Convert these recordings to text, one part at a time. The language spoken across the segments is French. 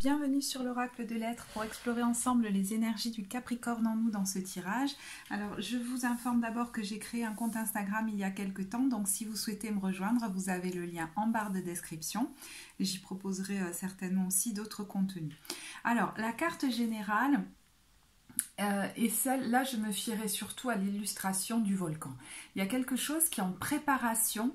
bienvenue sur l'oracle de l'être pour explorer ensemble les énergies du Capricorne en nous dans ce tirage. Alors je vous informe d'abord que j'ai créé un compte Instagram il y a quelques temps, donc si vous souhaitez me rejoindre, vous avez le lien en barre de description. J'y proposerai certainement aussi d'autres contenus. Alors la carte générale, et celle-là je me fierai surtout à l'illustration du volcan. Il y a quelque chose qui est en préparation,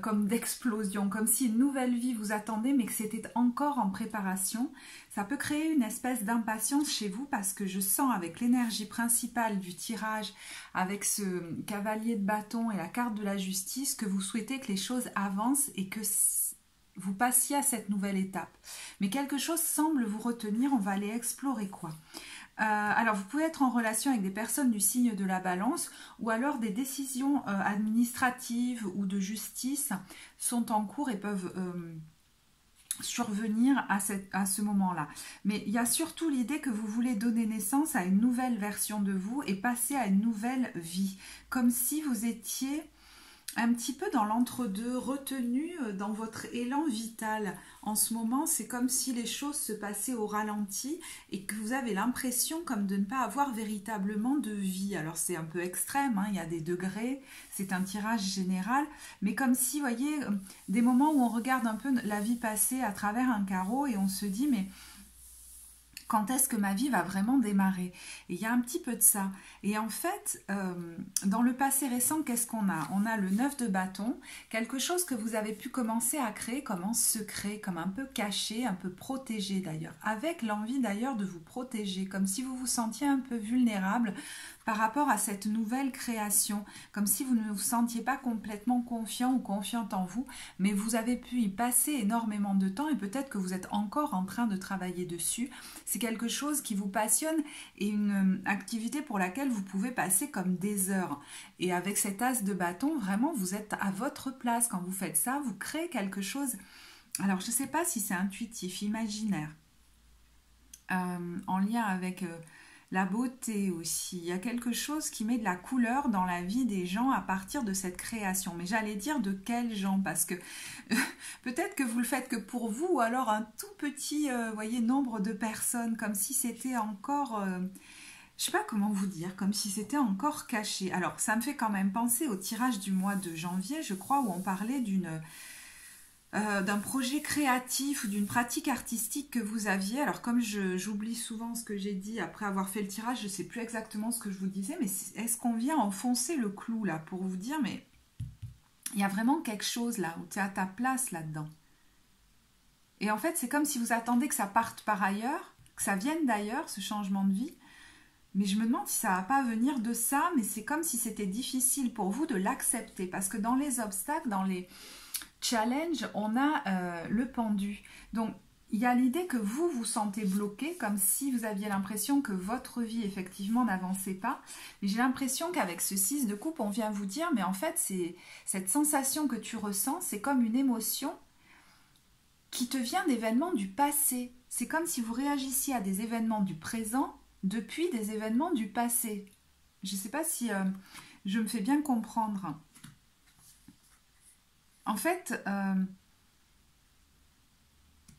comme d'explosion, comme si une nouvelle vie vous attendait mais que c'était encore en préparation. Ça peut créer une espèce d'impatience chez vous parce que je sens avec l'énergie principale du tirage, avec ce cavalier de bâton et la carte de la justice, que vous souhaitez que les choses avancent et que vous passiez à cette nouvelle étape. Mais quelque chose semble vous retenir, on va aller explorer quoi. Alors vous pouvez être en relation avec des personnes du signe de la balance ou alors des décisions administratives ou de justice sont en cours et peuvent survenir à ce moment-là. Mais il y a surtout l'idée que vous voulez donner naissance à une nouvelle version de vous et passer à une nouvelle vie. Comme si vous étiez un petit peu dans l'entre-deux, retenu dans votre élan vital. En ce moment, c'est comme si les choses se passaient au ralenti et que vous avez l'impression comme de ne pas avoir véritablement de vie. Alors c'est un peu extrême, hein, il y a des degrés, c'est un tirage général, mais comme si, vous voyez, des moments où on regarde un peu la vie passer à travers un carreau et on se dit, mais quand est-ce que ma vie va vraiment démarrer? Et il y a un petit peu de ça. Et en fait, dans le passé récent, qu'est-ce qu'on a? On a le 9 de bâton, quelque chose que vous avez pu commencer à créer comme en secret, comme un peu caché, un peu protégé d'ailleurs, avec l'envie d'ailleurs de vous protéger, comme si vous vous sentiez un peu vulnérable par rapport à cette nouvelle création, comme si vous ne vous sentiez pas complètement confiant ou confiante en vous, mais vous avez pu y passer énormément de temps et peut-être que vous êtes encore en train de travailler dessus. C'est quelque chose qui vous passionne et une activité pour laquelle vous pouvez passer comme des heures. Et avec cet as de bâton, vraiment, vous êtes à votre place. Quand vous faites ça, vous créez quelque chose. Alors, je ne sais pas si c'est intuitif, imaginaire, en lien avec la beauté aussi. Il y a quelque chose qui met de la couleur dans la vie des gens à partir de cette création. Mais j'allais dire de quels gens, parce que peut-être que vous le faites que pour vous, ou alors un tout petit voyez, nombre de personnes, comme si c'était encore... je sais pas comment vous dire, comme si c'était encore caché. Alors, ça me fait quand même penser au tirage du mois de janvier, je crois, où on parlait d'un projet créatif ou d'une pratique artistique que vous aviez. Alors comme j'oublie souvent ce que j'ai dit après avoir fait le tirage, je ne sais plus exactement ce que je vous disais, mais est-ce qu'on vient enfoncer le clou là pour vous dire, mais il y a vraiment quelque chose là, où tu es à ta place là-dedans. Et en fait, c'est comme si vous attendez que ça parte par ailleurs, que ça vienne d'ailleurs, ce changement de vie. Mais je me demande si ça ne va pas venir de ça, mais c'est comme si c'était difficile pour vous de l'accepter. Parce que dans les obstacles, dans les challenge, on a le pendu. Donc, il y a l'idée que vous vous sentez bloqué, comme si vous aviez l'impression que votre vie, effectivement, n'avançait pas. Mais j'ai l'impression qu'avec ce 6 de coupe, on vient vous dire, mais en fait, c'est cette sensation que tu ressens, c'est comme une émotion qui te vient d'événements du passé. C'est comme si vous réagissiez à des événements du présent depuis des événements du passé. Je ne sais pas si je me fais bien comprendre. En fait,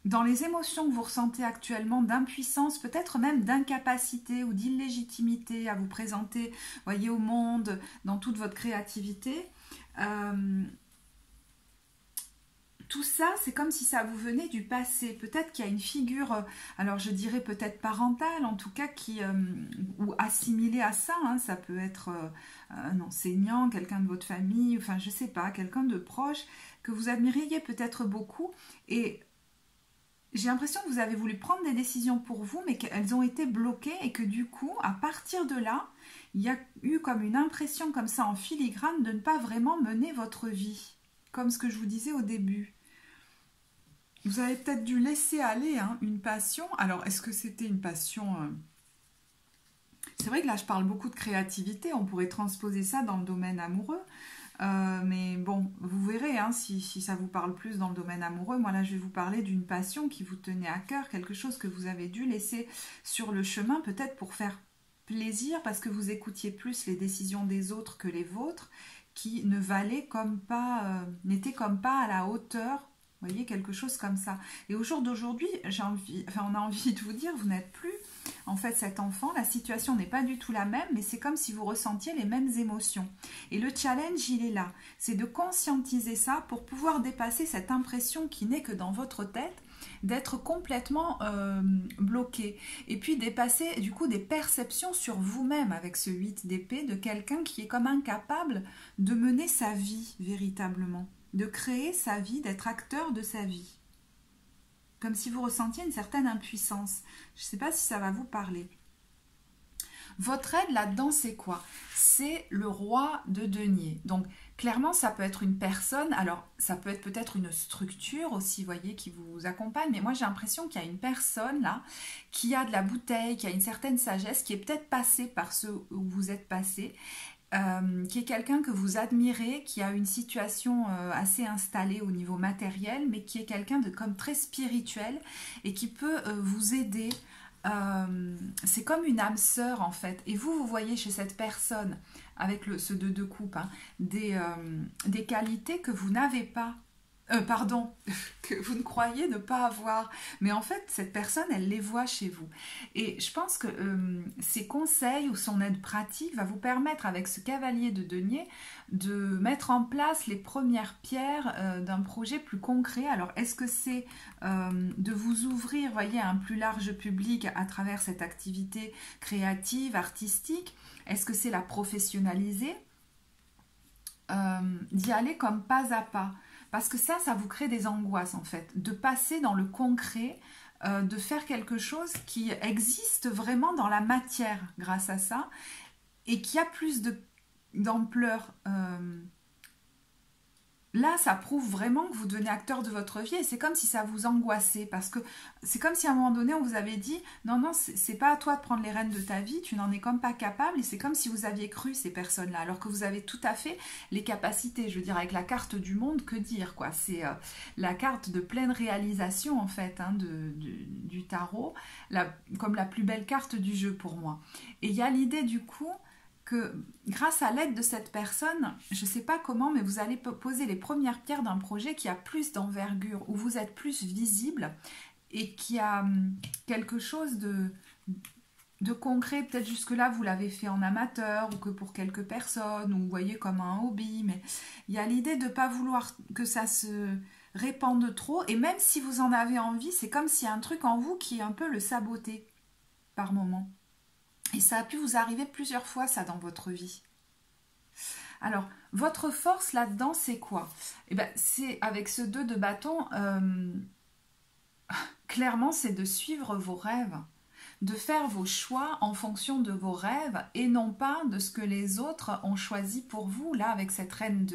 dans les émotions que vous ressentez actuellement d'impuissance, peut-être même d'incapacité ou d'illégitimité à vous présenter, voyez, au monde, dans toute votre créativité, tout ça, c'est comme si ça vous venait du passé. Peut-être qu'il y a une figure, alors je dirais peut-être parentale, en tout cas, ou assimilée à ça. Hein, ça peut être un enseignant, quelqu'un de votre famille, enfin je sais pas, quelqu'un de proche que vous admiriez peut-être beaucoup. Et j'ai l'impression que vous avez voulu prendre des décisions pour vous, mais qu'elles ont été bloquées et que du coup, à partir de là, il y a eu comme une impression comme ça en filigrane de ne pas vraiment mener votre vie. Comme ce que je vous disais au début. Vous avez peut-être dû laisser aller une passion. Alors, est-ce que c'était une passion C'est vrai que là, je parle beaucoup de créativité. On pourrait transposer ça dans le domaine amoureux. Mais bon, vous verrez si ça vous parle plus dans le domaine amoureux. Moi, là, je vais vous parler d'une passion qui vous tenait à cœur. Quelque chose que vous avez dû laisser sur le chemin, peut-être pour faire plaisir, parce que vous écoutiez plus les décisions des autres que les vôtres, qui ne valaient comme pas, n'étaient comme pas à la hauteur, Vous voyez, quelque chose comme ça. Et au jour d'aujourd'hui, on a envie de vous dire, vous n'êtes plus, en fait, cet enfant. La situation n'est pas du tout la même, mais c'est comme si vous ressentiez les mêmes émotions. Et le challenge, il est là. C'est de conscientiser ça pour pouvoir dépasser cette impression qui n'est que dans votre tête, d'être complètement bloqué. Et puis dépasser, du coup, des perceptions sur vous-même avec ce 8 d'épée de quelqu'un qui est comme incapable de mener sa vie véritablement, de créer sa vie, d'être acteur de sa vie. Comme si vous ressentiez une certaine impuissance. Je ne sais pas si ça va vous parler. Votre aide là-dedans, c'est quoi? C'est le roi de denier. Donc, clairement, ça peut être une personne. Alors, ça peut être peut-être une structure aussi, vous voyez, qui vous accompagne. Mais moi, j'ai l'impression qu'il y a une personne là, qui a de la bouteille, qui a une certaine sagesse, qui est peut-être passée par ce où vous êtes passé. Qui est quelqu'un que vous admirez, qui a une situation assez installée au niveau matériel, mais qui est quelqu'un de comme très spirituel et qui peut vous aider. C'est comme une âme sœur en fait. Et vous voyez chez cette personne, avec ce 2 de coupe, hein, des qualités que vous n'avez pas. Pardon, que vous ne croyez ne pas avoir. Mais en fait, cette personne, elle les voit chez vous. Et je pense que ses conseils ou son aide pratique va vous permettre, avec ce cavalier de denier, de mettre en place les premières pierres d'un projet plus concret. Alors, est-ce que c'est de vous ouvrir, voyez, à un plus large public à travers cette activité créative, artistique? Est-ce que c'est la professionnaliser? D'y aller comme pas à pas. Parce que ça vous crée des angoisses en fait, de passer dans le concret, de faire quelque chose qui existe vraiment dans la matière grâce à ça, et qui a plus d'ampleur. Là, ça prouve vraiment que vous devenez acteur de votre vie et c'est comme si ça vous angoissait parce que c'est comme si à un moment donné on vous avait dit non, non, c'est pas à toi de prendre les rênes de ta vie, tu n'en es comme pas capable et c'est comme si vous aviez cru ces personnes-là alors que vous avez tout à fait les capacités. Je veux dire, avec la carte du monde, que dire quoi? C'est la carte de pleine réalisation en fait hein, du tarot, comme la plus belle carte du jeu pour moi. Et il y a l'idée du coup que grâce à l'aide de cette personne, je ne sais pas comment, mais vous allez poser les premières pierres d'un projet qui a plus d'envergure, où vous êtes plus visible et qui a quelque chose de concret. Peut-être jusque-là, vous l'avez fait en amateur ou que pour quelques personnes, ou vous voyez comme un hobby, mais il y a l'idée de ne pas vouloir que ça se répande trop, et même si vous en avez envie, c'est comme s'il y a un truc en vous qui est un peu le saboté par moment. Et ça a pu vous arriver plusieurs fois, ça, dans votre vie. Alors, votre force là-dedans, c'est quoi? Eh bien, c'est avec ce 2 de bâton, clairement, c'est de suivre vos rêves, de faire vos choix en fonction de vos rêves et non pas de ce que les autres ont choisi pour vous. Là, avec cette reine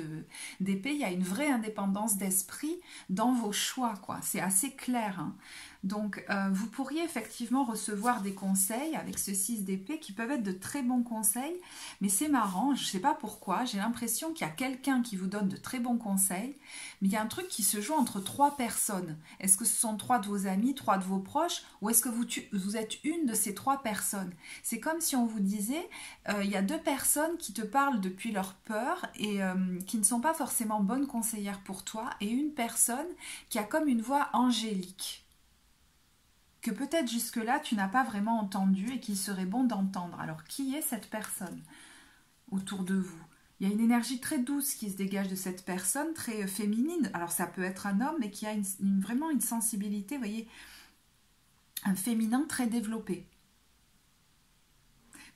d'épée, il y a une vraie indépendance d'esprit dans vos choix, quoi. C'est assez clair, hein. Donc, vous pourriez effectivement recevoir des conseils avec ce 6 d'épée qui peuvent être de très bons conseils, mais c'est marrant, je ne sais pas pourquoi, j'ai l'impression qu'il y a quelqu'un qui vous donne de très bons conseils, mais il y a un truc qui se joue entre 3 personnes. Est-ce que ce sont 3 de vos amis, 3 de vos proches, ou est-ce que vous êtes une de ces 3 personnes? C'est comme si on vous disait, il y a 2 personnes qui te parlent depuis leur peur et qui ne sont pas forcément bonnes conseillères pour toi, et une personne qui a comme une voix angélique, que peut-être jusque-là tu n'as pas vraiment entendu et qu'il serait bon d'entendre. Alors, qui est cette personne autour de vous? Il y a une énergie très douce qui se dégage de cette personne, très féminine. Alors, ça peut être un homme, mais qui a vraiment une sensibilité, vous voyez, un féminin très développé.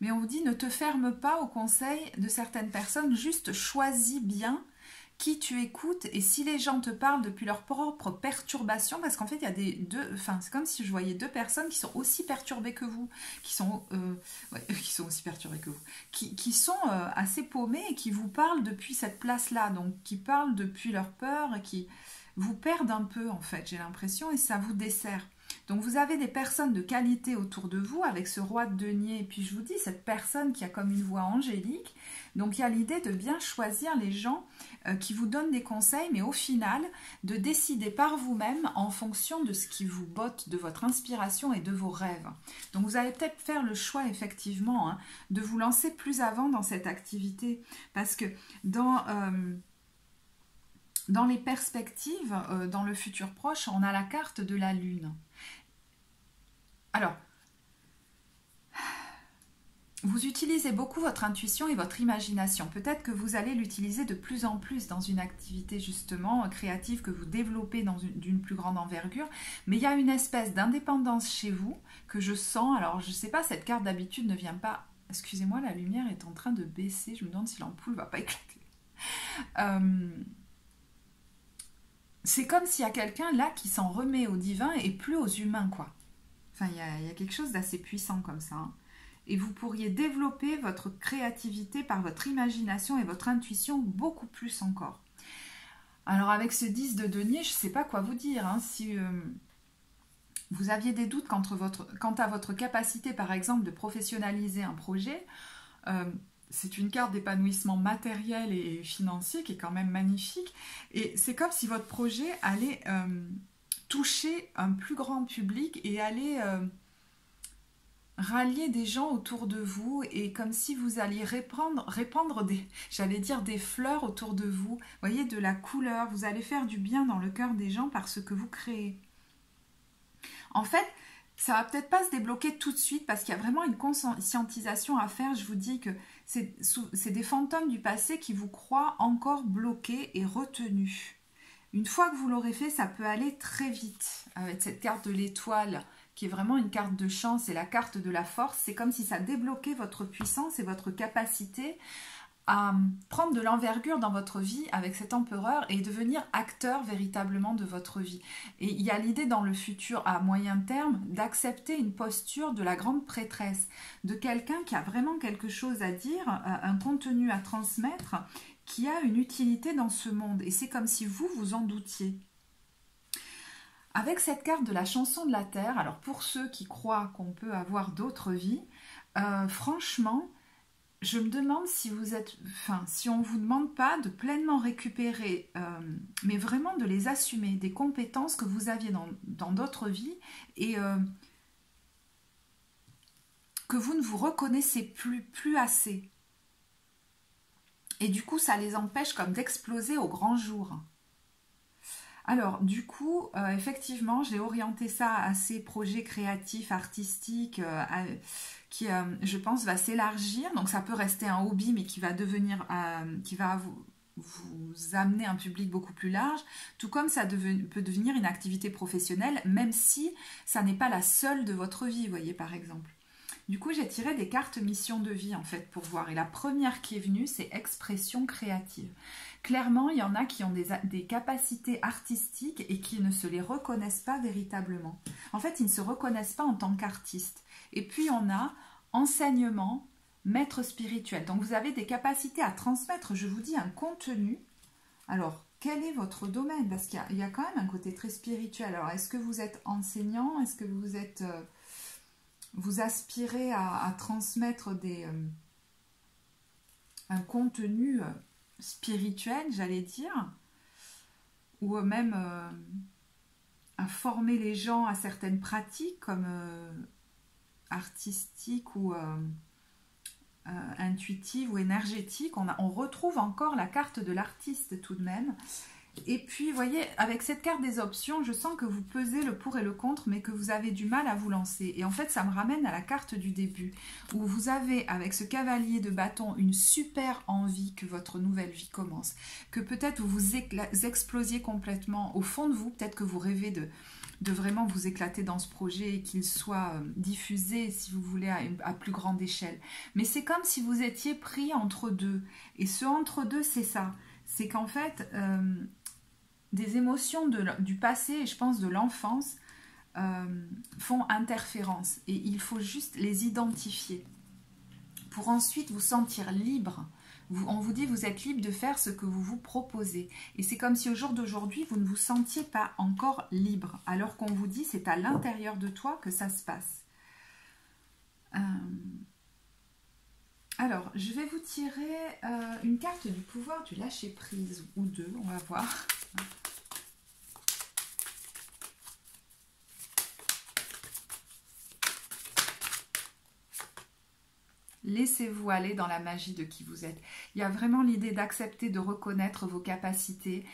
Mais on vous dit, ne te ferme pas au conseil de certaines personnes, juste choisis bien qui tu écoutes, et si les gens te parlent depuis leur propre perturbation, parce qu'en fait il y a c'est comme si je voyais 2 personnes qui sont aussi perturbées que vous, qui sont aussi perturbées que vous, qui sont assez paumées et qui vous parlent depuis cette place-là, donc qui parlent depuis leur peur, et qui vous perdent un peu en fait, j'ai l'impression, et ça vous dessert. Donc vous avez des personnes de qualité autour de vous avec ce roi de denier, et puis je vous dis, cette personne qui a comme une voix angélique. Donc il y a l'idée de bien choisir les gens qui vous donnent des conseils, mais au final de décider par vous-même en fonction de ce qui vous botte, de votre inspiration et de vos rêves. Donc vous allez peut-être faire le choix effectivement hein, de vous lancer plus avant dans cette activité, parce que dans dans les perspectives, dans le futur proche, on a la carte de la Lune. Alors, vous utilisez beaucoup votre intuition et votre imagination. Peut-être que vous allez l'utiliser de plus en plus dans une activité justement créative que vous développez d'une plus grande envergure. Mais il y a une espèce d'indépendance chez vous que je sens. Alors je ne sais pas, cette carte d'habitude ne vient pas... Excusez-moi, la lumière est en train de baisser. Je me demande si l'ampoule ne va pas éclater. C'est comme s'il y a quelqu'un là qui s'en remet au divin et plus aux humains, quoi. Enfin, il y a quelque chose d'assez puissant comme ça, hein. Et vous pourriez développer votre créativité par votre imagination et votre intuition beaucoup plus encore. Alors avec ce 10 de denier, je ne sais pas quoi vous dire, hein. Si vous aviez des doutes quant à votre capacité par exemple de professionnaliser un projet, c'est une carte d'épanouissement matériel et financier qui est quand même magnifique. Et c'est comme si votre projet allait toucher un plus grand public et allait... rallier des gens autour de vous et comme si vous alliez répandre des, j'allais dire des fleurs autour de vous, voyez, de la couleur, vous allez faire du bien dans le cœur des gens par ce que vous créez. En fait, ça va peut-être pas se débloquer tout de suite parce qu'il y a vraiment une conscientisation à faire. Je vous dis que c'est des fantômes du passé qui vous croient encore bloqués et retenus. Une fois que vous l'aurez fait, ça peut aller très vite avec cette carte de l'étoile qui est vraiment une carte de chance et la carte de la force. C'est comme si ça débloquait votre puissance et votre capacité à prendre de l'envergure dans votre vie avec cet empereur et devenir acteur véritablement de votre vie. Et il y a l'idée dans le futur, à moyen terme, d'accepter une posture de la grande prêtresse, de quelqu'un qui a vraiment quelque chose à dire, un contenu à transmettre, qui a une utilité dans ce monde. Et c'est comme si vous vous en doutiez. Avec cette carte de la chanson de la Terre, alors pour ceux qui croient qu'on peut avoir d'autres vies, franchement, je me demande si vous êtes, si on ne vous demande pas de pleinement récupérer, mais vraiment de les assumer, des compétences que vous aviez dans d'autres vies et que vous ne vous reconnaissez plus assez. Et du coup, ça les empêche comme d'exploser au grand jour. Alors, du coup, effectivement, j'ai orienté ça à ces projets créatifs, artistiques, qui, je pense, va s'élargir. Donc, ça peut rester un hobby, mais qui va devenir, qui va vous amener un public beaucoup plus large. Tout comme ça peut devenir une activité professionnelle, même si ça n'est pas la seule de votre vie, vous voyez, par exemple. Du coup, j'ai tiré des cartes mission de vie, en fait, pour voir. Et la première qui est venue, c'est expression créative. Clairement, il y en a qui ont des capacités artistiques et qui ne se les reconnaissent pas véritablement. En fait, ils ne se reconnaissent pas en tant qu'artistes. Et puis, on a enseignement, maître spirituel. Donc, vous avez des capacités à transmettre, je vous dis, un contenu. Alors, quel est votre domaine? Parce qu'il y a quand même un côté très spirituel. Alors, est-ce que vous êtes enseignant? Est-ce que vous êtes... vous aspirez à transmettre un contenu spirituel, j'allais dire, ou même à former les gens à certaines pratiques comme artistiques ou intuitives ou énergétiques. On retrouve encore la carte de l'artiste tout de même. Et puis, vous voyez, avec cette carte des options, je sens que vous pesez le pour et le contre, mais que vous avez du mal à vous lancer. Et en fait, ça me ramène à la carte du début, où vous avez, avec ce cavalier de bâton, une super envie que votre nouvelle vie commence. Que peut-être vous explosiez complètement au fond de vous, peut-être que vous rêvez de vraiment vous éclater dans ce projet et qu'il soit diffusé, si vous voulez, à plus grande échelle. Mais c'est comme si vous étiez pris entre deux. Et ce entre-deux, c'est ça. C'est qu'en fait... des émotions du passé et je pense de l'enfance font interférence et il faut juste les identifier pour ensuite vous sentir libre. On vous dit vous êtes libre de faire ce que vous vous proposez et c'est comme si au jour d'aujourd'hui vous ne vous sentiez pas encore libre alors qu'on vous dit c'est à l'intérieur de toi que ça se passe. Alors je vais vous tirer une carte du pouvoir du lâcher prise ou deux, on va voir. Laissez-vous aller dans la magie de qui vous êtes. Il y a vraiment l'idée d'accepter de reconnaître vos capacités.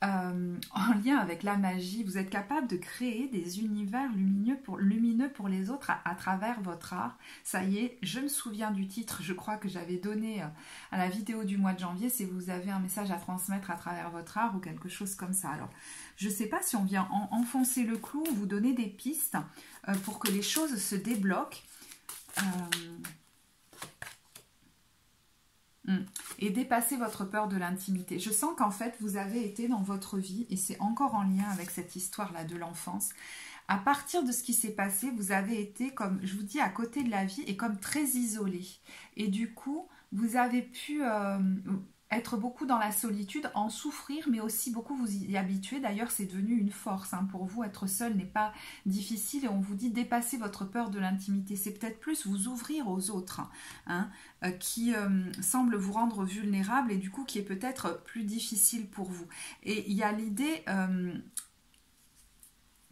en lien avec la magie, vous êtes capable de créer des univers lumineux pour les autres à travers votre art. Ça y est, je me souviens du titre, je crois que j'avais donné à la vidéo du mois de janvier, si vous avez un message à transmettre à travers votre art ou quelque chose comme ça. Alors, je ne sais pas si on vient enfoncer le clou ou vous donner des pistes pour que les choses se débloquent. Et dépasser votre peur de l'intimité. Je sens qu'en fait, vous avez été dans votre vie, et c'est encore en lien avec cette histoire-là de l'enfance, à partir de ce qui s'est passé, vous avez été, comme je vous dis, à côté de la vie et comme très isolé. Et du coup, vous avez pu être beaucoup dans la solitude, en souffrir, mais aussi beaucoup vous y habituer. D'ailleurs, c'est devenu une force. Pour vous, être seul n'est pas difficile et on vous dit dépasser votre peur de l'intimité. C'est peut-être plus vous ouvrir aux autres qui semblent vous rendre vulnérable et du coup qui est peut-être plus difficile pour vous. Et il y a l'idée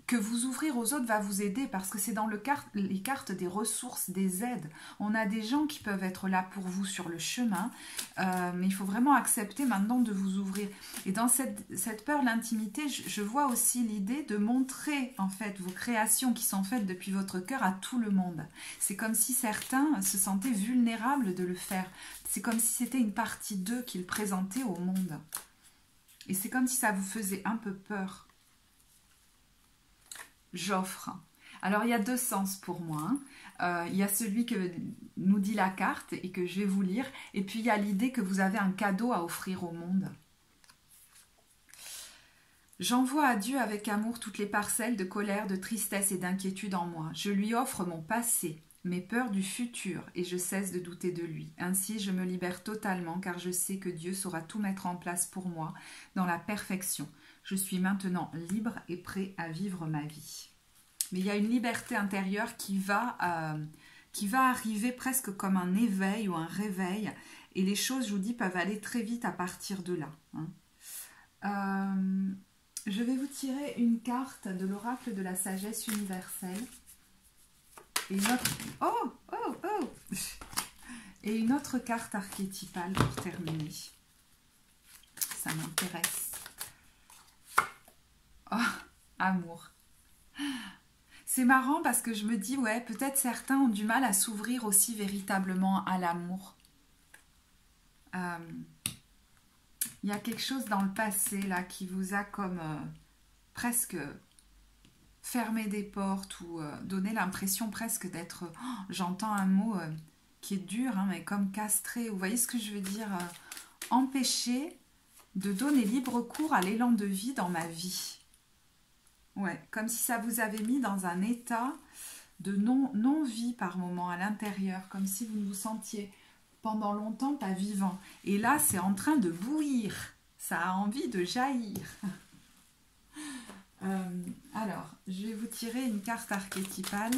que vous ouvrir aux autres va vous aider parce que c'est dans les cartes des ressources, des aides. On a des gens qui peuvent être là pour vous sur le chemin, mais il faut vraiment accepter maintenant de vous ouvrir. Et dans cette peur de l'intimité, je vois aussi l'idée de montrer en fait vos créations qui sont faites depuis votre cœur à tout le monde. C'est comme si certains se sentaient vulnérables de le faire. C'est comme si c'était une partie d'eux qu'ils présentaient au monde. Et c'est comme si ça vous faisait un peu peur. J'offre. Alors, il y a deux sens pour moi. Il y a celui que nous dit la carte et que je vais vous lire. Et puis, il y a l'idée que vous avez un cadeau à offrir au monde. J'envoie à Dieu avec amour toutes les parcelles de colère, de tristesse et d'inquiétude en moi. Je lui offre mon passé, mes peurs du futur et je cesse de douter de lui. Ainsi, je me libère totalement car je sais que Dieu saura tout mettre en place pour moi dans la perfection. Je suis maintenant libre et prêt à vivre ma vie. Mais il y a une liberté intérieure qui va arriver presque comme un éveil ou un réveil. Et les choses, je vous dis, peuvent aller très vite à partir de là. Je vais vous tirer une carte de l'oracle de la sagesse universelle. Et une autre... Et une autre carte archétypale pour terminer. Ça m'intéresse. Oh, amour. C'est marrant parce que je me dis, ouais, peut-être certains ont du mal à s'ouvrir aussi véritablement à l'amour. Il y a quelque chose dans le passé là qui vous a comme presque fermé des portes ou donné l'impression presque d'être, j'entends un mot qui est dur, mais comme castré. Vous voyez ce que je veux dire? Empêcher de donner libre cours à l'élan de vie dans ma vie. Ouais, comme si ça vous avait mis dans un état de non-vie par moment à l'intérieur, comme si vous ne vous sentiez pendant longtemps pas vivant. Et là, c'est en train de bouillir, ça a envie de jaillir. Alors, je vais vous tirer une carte archétypale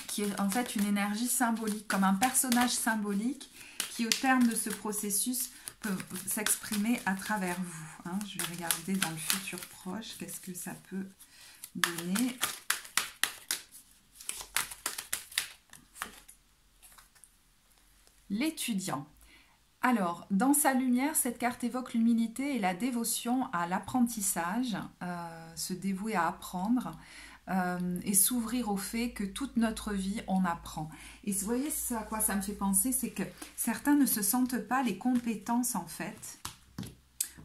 qui est en fait une énergie symbolique, comme un personnage symbolique qui, au terme de ce processus, peut s'exprimer à travers vous. Je vais regarder dans le futur proche, qu'est-ce que ça peut donner. L'étudiant. Alors, dans sa lumière, cette carte évoque l'humilité et la dévotion à l'apprentissage, se dévouer à apprendre et s'ouvrir au fait que toute notre vie, on apprend. Et vous voyez à quoi ça me fait penser, c'est que certains ne se sentent pas les compétences en fait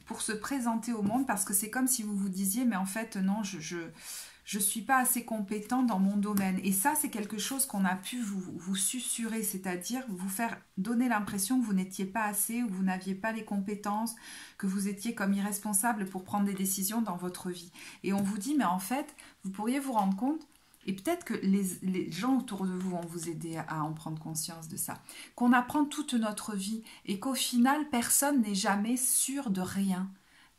pour se présenter au monde parce que c'est comme si vous vous disiez, mais en fait non, je suis pas assez compétent dans mon domaine. Et ça, c'est quelque chose qu'on a pu vous susurrer, c'est-à-dire vous faire donner l'impression que vous n'étiez pas assez, ou que vous n'aviez pas les compétences, que vous étiez comme irresponsable pour prendre des décisions dans votre vie. Et on vous dit, mais en fait, vous pourriez vous rendre compte, et peut-être que les gens autour de vous vont vous aider à en prendre conscience de ça, qu'on apprend toute notre vie et qu'au final, personne n'est jamais sûr de rien.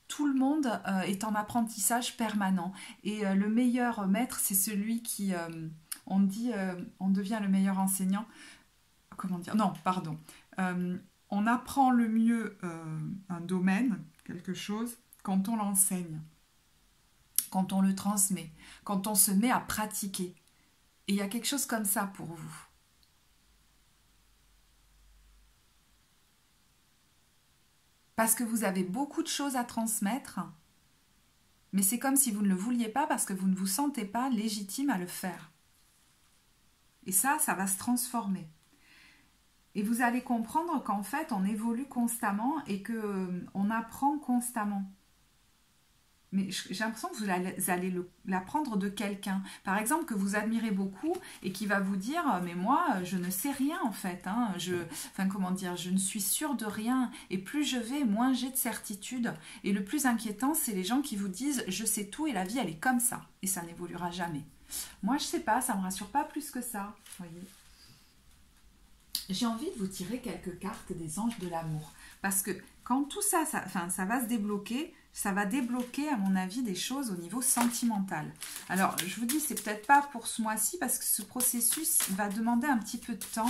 Tout le monde est en apprentissage permanent et le meilleur maître, c'est celui qui, on dit, on devient le meilleur enseignant, comment dire, non, pardon, on apprend le mieux un domaine, quelque chose, quand on l'enseigne, quand on le transmet, quand on se met à pratiquer. Et il y a quelque chose comme ça pour vous. parce que vous avez beaucoup de choses à transmettre, mais c'est comme si vous ne le vouliez pas parce que vous ne vous sentez pas légitime à le faire. Et ça va se transformer. Et vous allez comprendre qu'en fait, on évolue constamment et qu'on apprend constamment. Mais j'ai l'impression que vous allez l'apprendre de quelqu'un. Par exemple, que vous admirez beaucoup et qui va vous dire « Mais moi, je ne sais rien en fait. Hein. Je ne suis sûre de rien. Et plus je vais, moins j'ai de certitude. » Et le plus inquiétant, c'est les gens qui vous disent « Je sais tout et la vie, elle est comme ça. Et ça n'évoluera jamais. » Moi, je sais pas, ça ne me rassure pas plus que ça. Voyez. J'ai envie de vous tirer quelques cartes des anges de l'amour. Parce que quand tout ça va se débloquer, ça va débloquer, à mon avis, des choses au niveau sentimental. Alors, je vous dis, c'est peut-être pas pour ce mois-ci, parce que ce processus va demander un petit peu de temps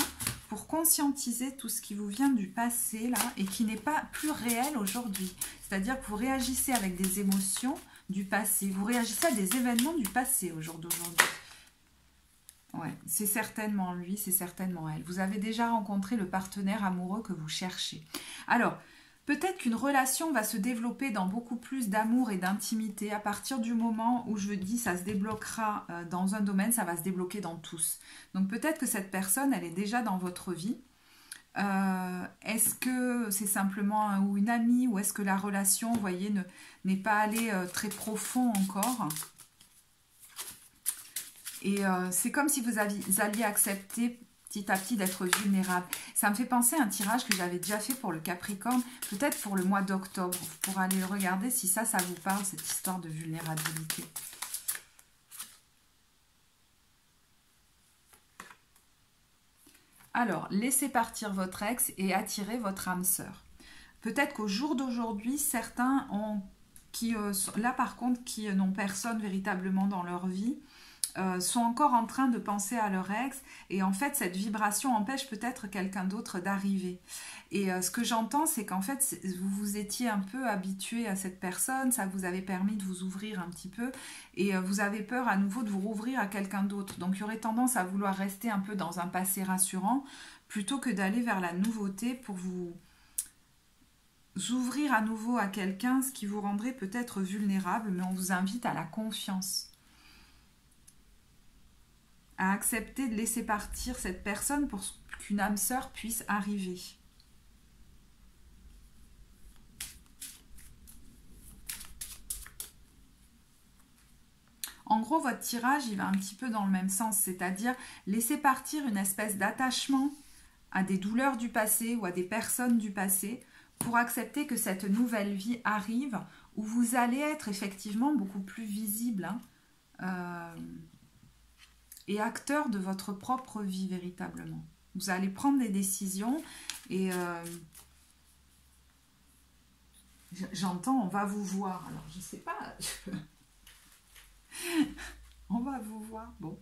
pour conscientiser tout ce qui vous vient du passé, là, et qui n'est pas plus réel aujourd'hui. C'est-à-dire que vous réagissez avec des émotions du passé. Vous réagissez à des événements du passé au jour d'aujourd'hui. Ouais, c'est certainement lui, c'est certainement elle. Vous avez déjà rencontré le partenaire amoureux que vous cherchez. Alors, peut-être qu'une relation va se développer dans beaucoup plus d'amour et d'intimité à partir du moment où je dis ça se débloquera dans un domaine, ça va se débloquer dans tous. Donc peut-être que cette personne, elle est déjà dans votre vie. Est-ce que c'est simplement ou une amie ou est-ce que la relation, vous voyez, n'est pas allée très profond encore ? Et c'est comme si vous alliez accepter petit à petit d'être vulnérable. Ça me fait penser à un tirage que j'avais déjà fait pour le Capricorne, peut-être pour le mois d'octobre. Vous pourrez aller le regarder si ça vous parle, cette histoire de vulnérabilité. Alors, laissez partir votre ex et attirez votre âme sœur. Peut-être qu'au jour d'aujourd'hui, certains là par contre, qui n'ont personne véritablement dans leur vie, sont encore en train de penser à leur ex et en fait cette vibration empêche peut-être quelqu'un d'autre d'arriver. Et ce que j'entends, c'est qu'en fait vous vous étiez un peu habitué à cette personne, ça vous avait permis de vous ouvrir un petit peu et vous avez peur à nouveau de vous rouvrir à quelqu'un d'autre. Donc il y aurait tendance à vouloir rester un peu dans un passé rassurant plutôt que d'aller vers la nouveauté pour vous ouvrir à nouveau à quelqu'un, ce qui vous rendrait peut-être vulnérable, mais on vous invite à la confiance. À accepter de laisser partir cette personne pour qu'une âme sœur puisse arriver. En gros, votre tirage, il va un petit peu dans le même sens, c'est-à-dire laisser partir une espèce d'attachement à des douleurs du passé ou à des personnes du passé pour accepter que cette nouvelle vie arrive où vous allez être effectivement beaucoup plus visible, et acteur de votre propre vie véritablement. Vous allez prendre des décisions et j'entends on va vous voir. Alors je sais pas, on va vous voir. Bon,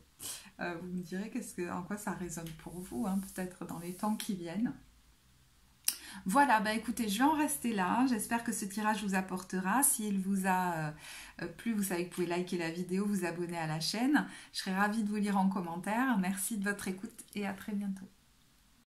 vous me direz en quoi ça résonne pour vous, hein, peut-être dans les temps qui viennent. Voilà, bah écoutez, je vais en rester là. J'espère que ce tirage vous apportera. S'il vous a plu, vous savez que vous pouvez liker la vidéo, vous abonner à la chaîne. Je serai ravie de vous lire en commentaire. Merci de votre écoute et à très bientôt.